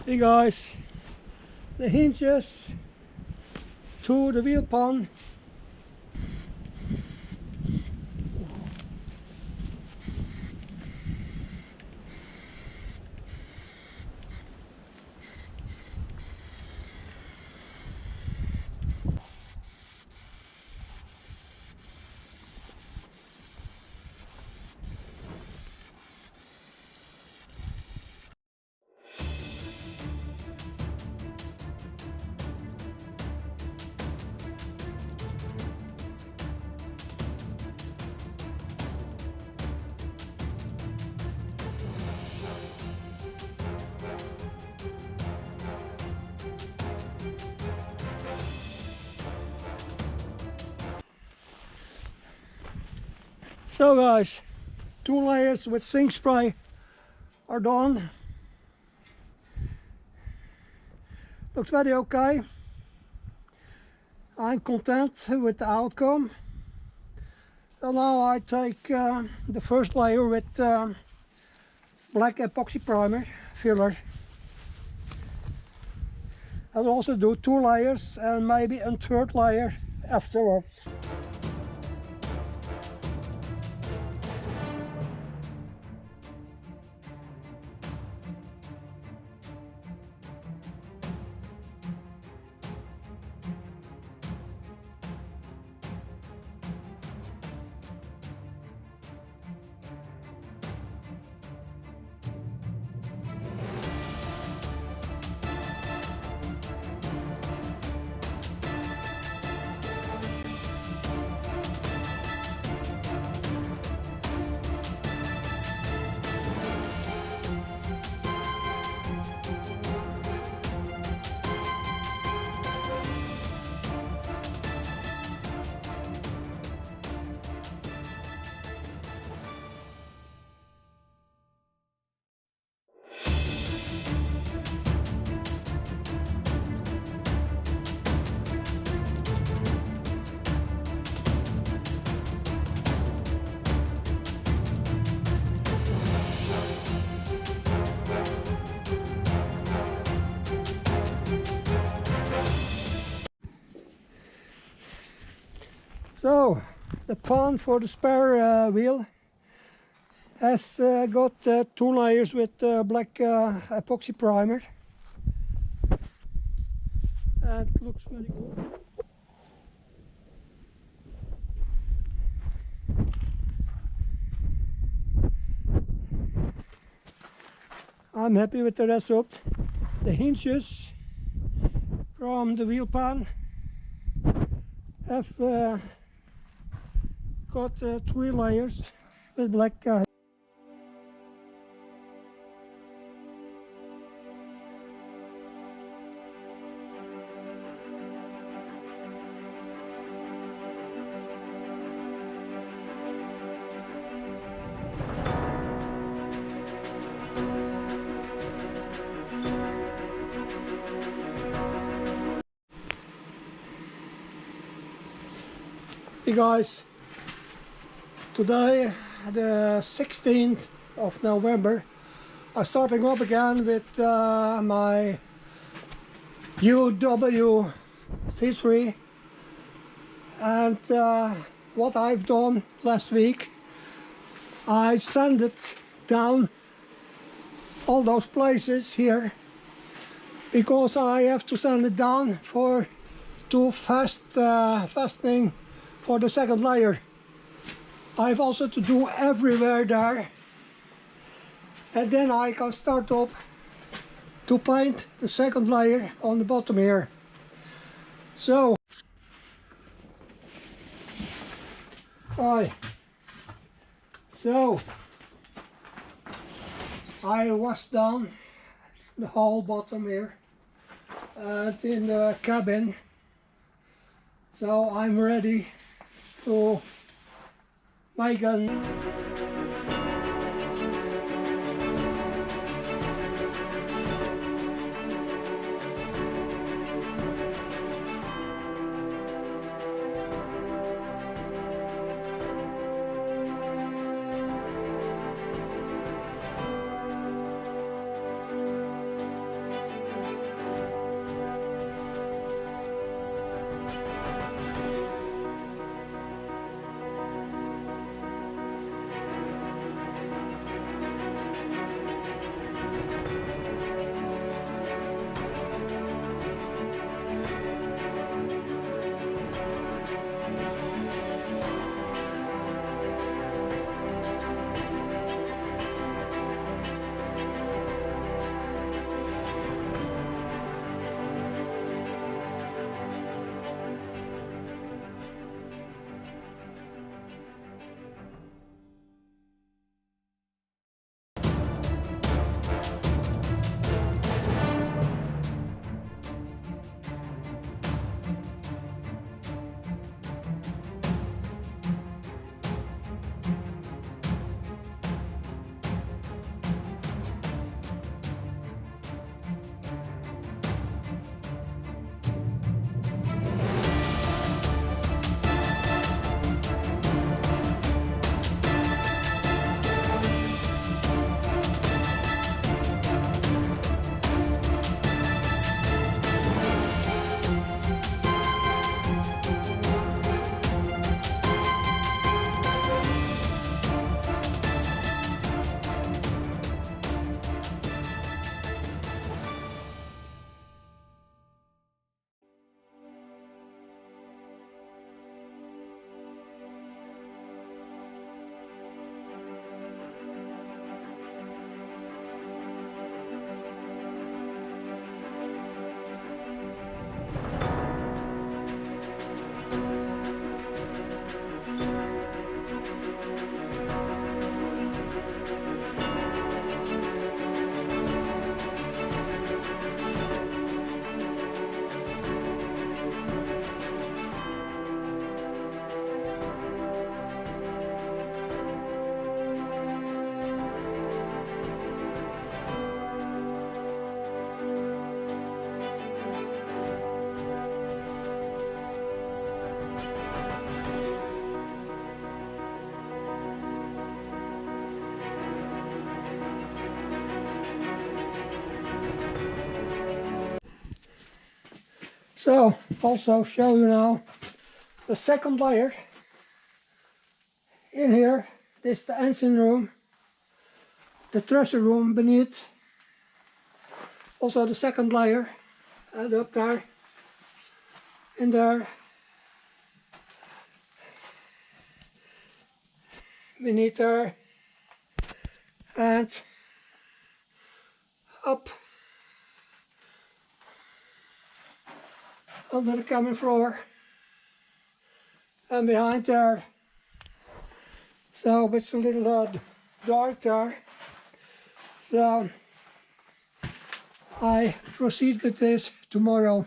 Hey guys, the hinges to the wheel pan. So guys, 2 layers with zinc spray are done. Looks very okay. I'm content with the outcome. So now I take the first layer with black epoxy primer filler. I'll also do 2 layers and maybe a 3rd layer afterwards. So the pan for the spare wheel has got 2 layers with black epoxy primer, and it looks very good. I'm happy with the result. The hinges from the wheel pan have got 3 layers with black Hey guys, today the 16th of November I'm starting up again with my VW T3, and what I've done last week, I sanded down all those places here because I have to sand it down for fastening for the 2nd layer. I have also to do everywhere there, and then I can start up to paint the 2nd layer on the bottom here. So I washed down the whole bottom here and in the cabin, so I'm ready to make an So also show you now the second layer. In here, this is the engine room, the thresher room beneath, also the second layer, and up there, in there, beneath there, and up under the cabin floor, and behind there. So it's a little dark there. So I proceed with this tomorrow.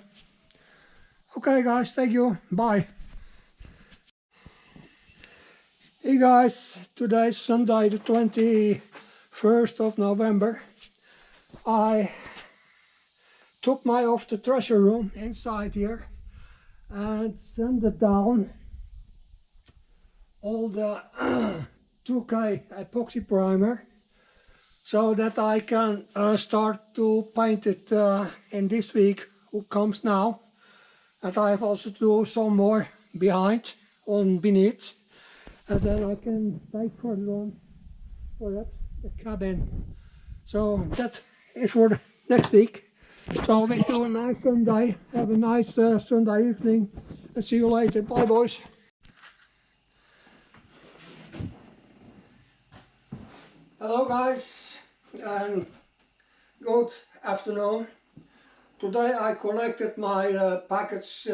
Okay guys, thank you, bye. Hey guys, today's Sunday the 21st of November. I took my off the thresher room inside here and sanded down all the 2K epoxy primer so that I can start to paint it in this week who comes now. And I have also to do some more behind on beneath, and then I can take further on perhaps the cabin. So that is for the next week. So I wish you a nice Sunday, have a nice Sunday evening, and see you later. Bye boys. Hello guys, and good afternoon. Today I collected my package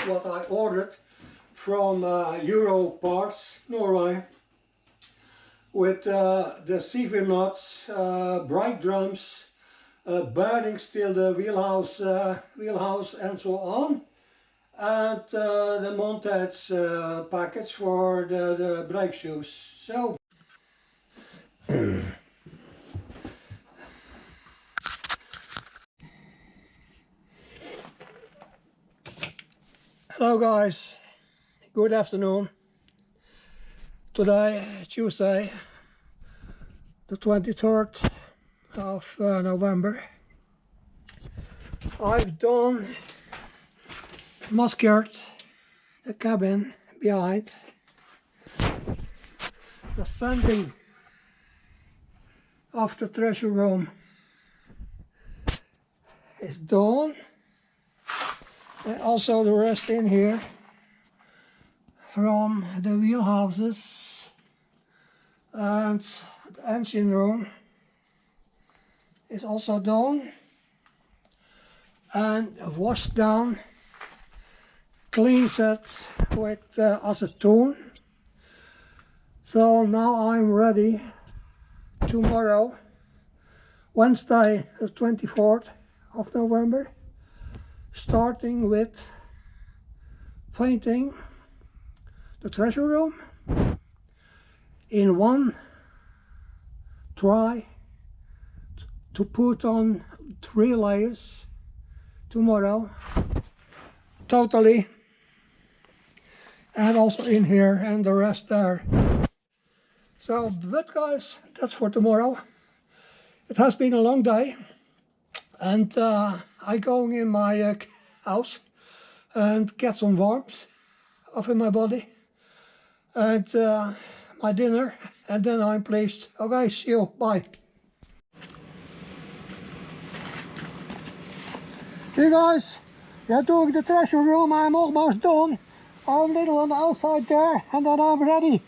what I ordered from Euro Parts, Norway, with the CV nuts, brake drums, bearings till the wheelhouse and so on, and the montage package for the brake shoes. So hello guys, good afternoon. Today, Tuesday, the 23rd of November. I've done masquered the cabin behind. The sanding of the thresher room is done. And also the rest in here from the wheelhouses and the engine room is also done and washed down, cleans it with acetone. So now I'm ready tomorrow, Wednesday the 24th of November, starting with painting the thresher room in one try to put on 3 layers tomorrow totally, and also in here and the rest there. So but guys, that's for tomorrow. It has been a long day, and I going in my house and get some warmth off in my body and my dinner, and then I'm pleased. Okay, see you, bye. Hey guys, yeah, doing the thresher room, I'm almost done. I'm a little on the outside there, and then I'm ready.